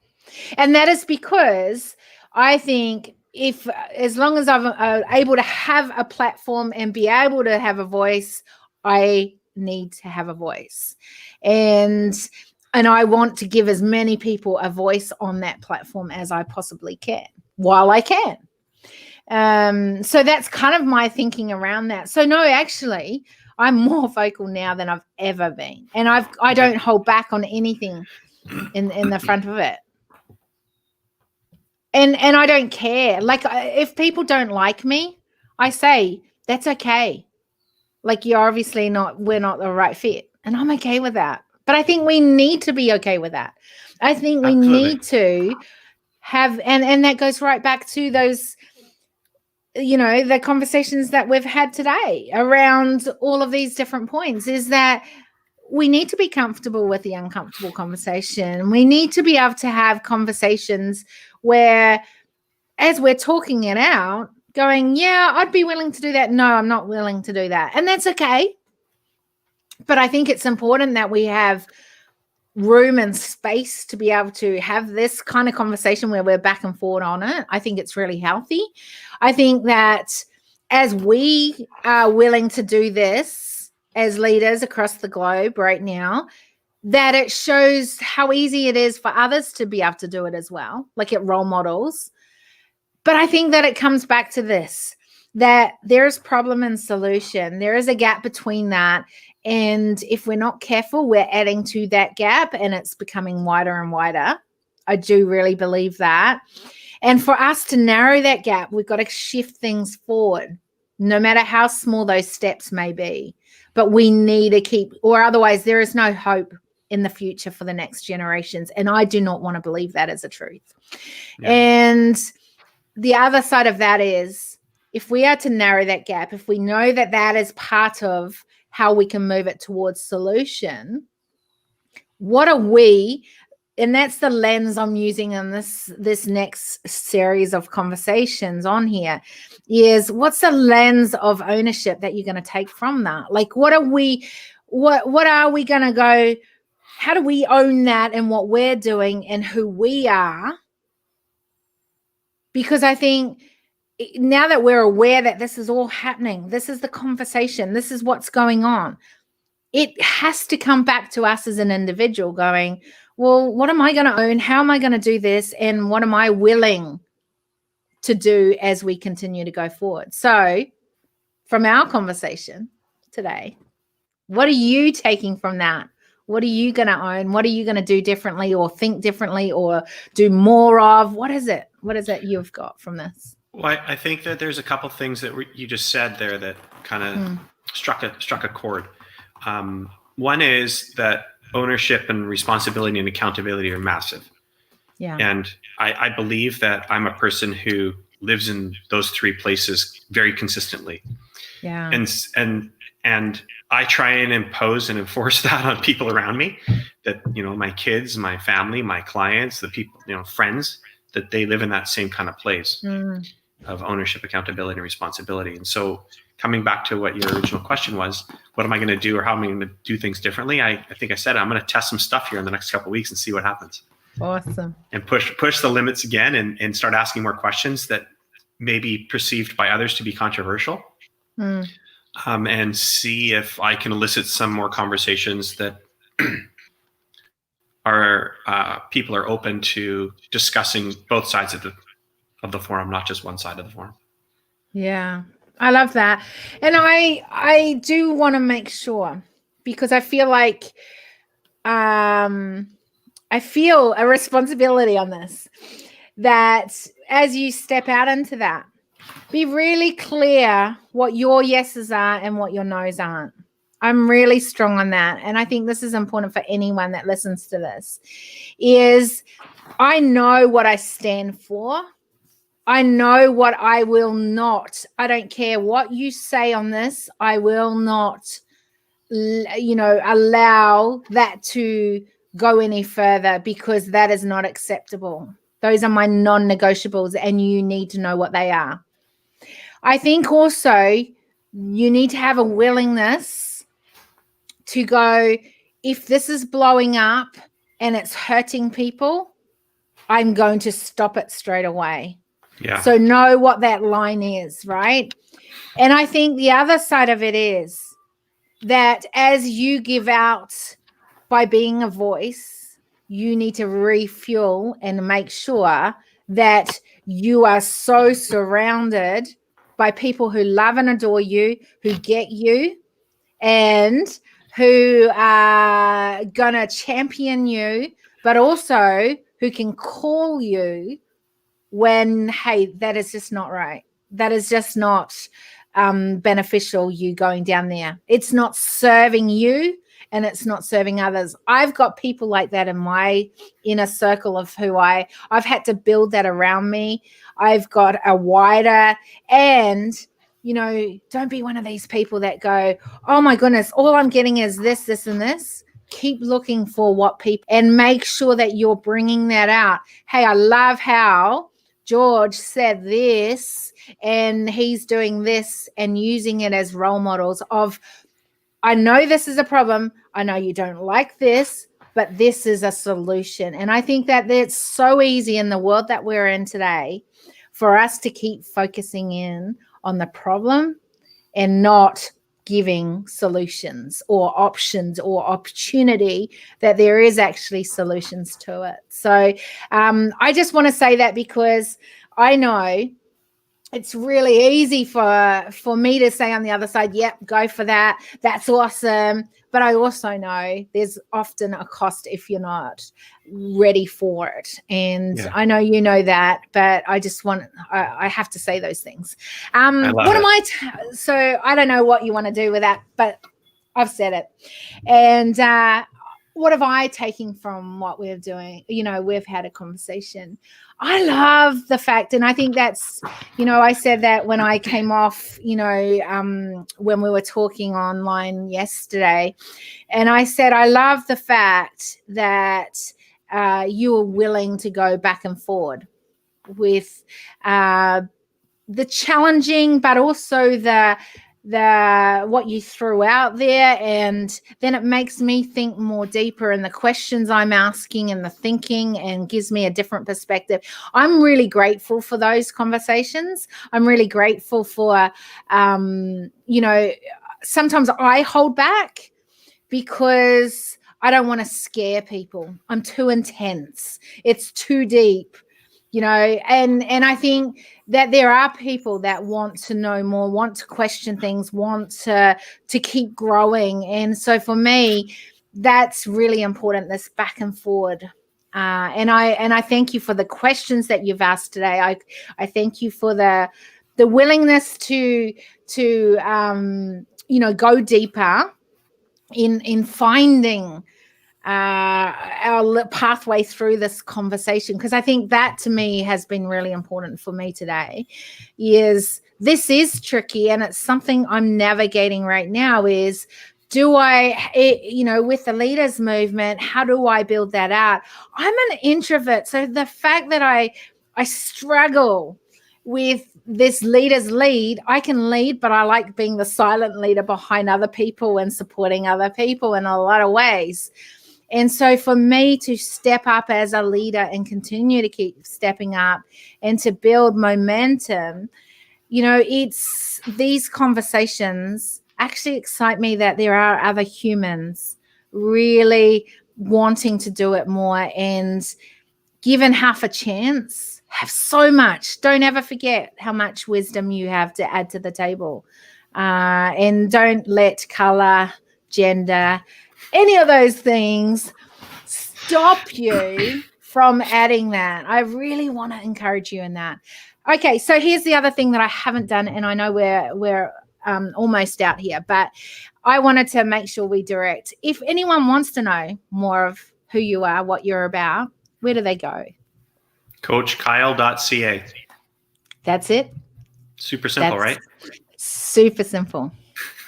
And that is because I think as long as I'm able to have a platform and be able to have a voice, I need to have a voice. And I want to give as many people a voice on that platform as I possibly can while I can. So that's kind of my thinking around that. So no, actually, I'm more vocal now than I've ever been. And I don't hold back on anything in the front of it. And I don't care. Like, if people don't like me, I say, that's okay. Like, we're not the right fit. And I'm okay with that. But I think we need to be okay with that. I think we need to have, and that goes right back to those, the conversations that we've had today around all of these different points, is that we need to be comfortable with the uncomfortable conversation. We need to be able to have conversations where, as we're talking it out, going, yeah, I'd be willing to do that. No, I'm not willing to do that. And that's okay. But I think it's important that we have room and space to be able to have this kind of conversation where we're back and forth on it. I think it's really healthy. I think that as we are willing to do this as leaders across the globe right now, that it shows how easy it is for others to be able to do it as well, like it role models. But I think that it comes back to this, that there's problem and solution. There is a gap between that. And if we're not careful, we're adding to that gap and it's becoming wider and wider. I do really believe that. And for us to narrow that gap, we've got to shift things forward, no matter how small those steps may be. But we need to keep, or otherwise there is no hope in the future for the next generations. And I do not want to believe that as a truth. Yeah. And the other side of that is, if we are to narrow that gap, if we know that that is part of how we can move it towards solution, what are we, and that's the lens I'm using in this next series of conversations on here, is what's the lens of ownership that you're going to take from that? Like, what are we going to go, how do we own that and what we're doing and who we are? Because I think now that we're aware that this is all happening, this is the conversation, this is what's going on, it has to come back to us as an individual going, well, what am I going to own? How am I going to do this? And what am I willing to do as we continue to go forward? So from our conversation today, what are you taking from that? What are you going to own? What are you going to do differently or think differently or do more of? What is it? What is it you've got from this? Well, I think that there's a couple things that you just said there that kind of struck a chord. One is that ownership and responsibility and accountability are massive. Yeah. And I believe that I'm a person who lives in those three places very consistently. Yeah. And I try and impose and enforce that on people around me, that, my kids, my family, my clients, the people, friends, that they live in that same kind of place of ownership, accountability, and responsibility. And so coming back to what your original question was, what am I going to do or how am I going to do things differently? I think I said I'm going to test some stuff here in the next couple of weeks and see what happens. Awesome. And push the limits again and start asking more questions that may be perceived by others to be controversial. And see if I can elicit some more conversations that are people are open to discussing both sides of the forum, not just one side of the forum. Yeah, I love that. And I do want to make sure, because I feel like I feel a responsibility on this, that as you step out into that, be really clear what your yeses are and what your nos aren't. I'm really strong on that. And I think this is important for anyone that listens to this, is I know what I stand for. I know what I will not. I don't care what you say on this. I will not, allow that to go any further, because that is not acceptable. Those are my non-negotiables, and you need to know what they are. I think also you need to have a willingness to go, if this is blowing up and it's hurting people, I'm going to stop it straight away. Yeah. So know what that line is, right? And I think the other side of it is that as you give out by being a voice, you need to refuel and make sure that you are so surrounded by people who love and adore you, who get you, and who are going to champion you, but also who can call you when, hey, that is just not right. That is just not beneficial, you going down there. It's not serving you and it's not serving others. I've got people like that in my inner circle of who I've had to build that around me. I've got a wider, and don't be one of these people that go, oh my goodness, all I'm getting is this, this, and this. Keep looking for what people, and make sure that you're bringing that out. Hey, I love how George said this and he's doing this, and using it as role models of, I know this is a problem. I know you don't like this, but this is a solution. And I think that it's so easy in the world that we're in today for us to keep focusing in on the problem and not giving solutions or options or opportunity, that there is actually solutions to it. So I just want to say that, because I know it's really easy for me to say on the other side, yep, go for that. That's awesome. But I also know there's often a cost if you're not ready for it. And Yeah. I know you know that, but I just I have to say those things. So I don't know what you want to do with that, but I've said it. And what have I taken from what we're doing? We've had a conversation. I love the fact, and I think that's, I said that when I came off, when we were talking online yesterday, and I said, I love the fact that you were willing to go back and forward with the challenging, but also the what you threw out there, and then it makes me think more deeper in the questions I'm asking and the thinking, and gives me a different perspective. I'm really grateful for those conversations. I'm really grateful for sometimes I hold back because I don't want to scare people. I'm too intense. It's too deep. And I think that there are people that want to know more, want to question things, want to keep growing. And so for me, that's really important, this back and forward. And I thank you for the questions that you've asked today. I thank you for the willingness to go deeper in finding our pathway through this conversation, because I think that to me has been really important for me today. This is tricky, and it's something I'm navigating right now. Is with the leaders movement, how do I build that out? I'm an introvert, so the fact that I struggle with this leaders lead, I can lead, but I like being the silent leader behind other people and supporting other people in a lot of ways. And so for me to step up as a leader and continue to keep stepping up and to build momentum, it's these conversations actually excite me, that there are other humans really wanting to do it more, and given half a chance, have so much. Don't ever forget how much wisdom you have to add to the table. And don't let color, gender, any of those things stop you from adding that. I really want to encourage you in that. Okay, so here's the other thing that I haven't done, and I know we're almost out here, but I wanted to make sure we direct. If anyone wants to know more of who you are, what you're about, where do they go? CoachKyle.ca. That's it. Super simple, right? Super simple.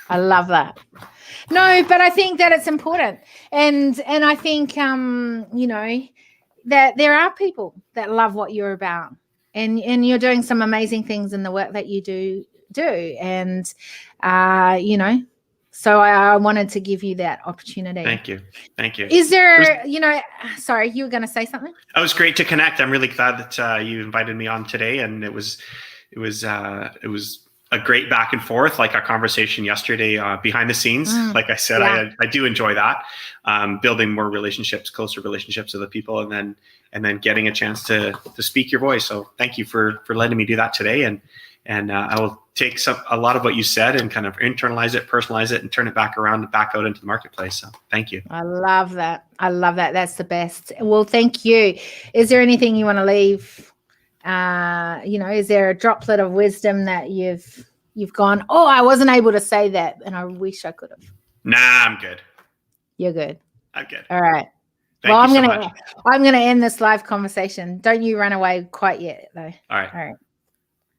I love that. No, but I think that it's important. And I think, that there are people that love what you're about. And you're doing some amazing things in the work that you do do. And, so I wanted to give you that opportunity. Thank you. Is there, sorry, you were going to say something? It was great to connect. I'm really glad that you invited me on today, and it was a great back and forth, like our conversation yesterday behind the scenes. Like I said, I do enjoy that, building more relationships, closer relationships with the people, and then getting a chance to speak your voice. So thank you for letting me do that today, and I will take a lot of what you said and kind of internalize it, personalize it, and turn it back around and back out into the marketplace. So thank you. I love that. That's the best. Well, thank you. Is there anything you want to leave? Is there a droplet of wisdom that you've gone, oh, I wasn't able to say that, and I wish I could have? Nah, I'm good. You're good. I'm good. All right. I'm gonna end this live conversation. Don't you run away quite yet, though. All right. All right.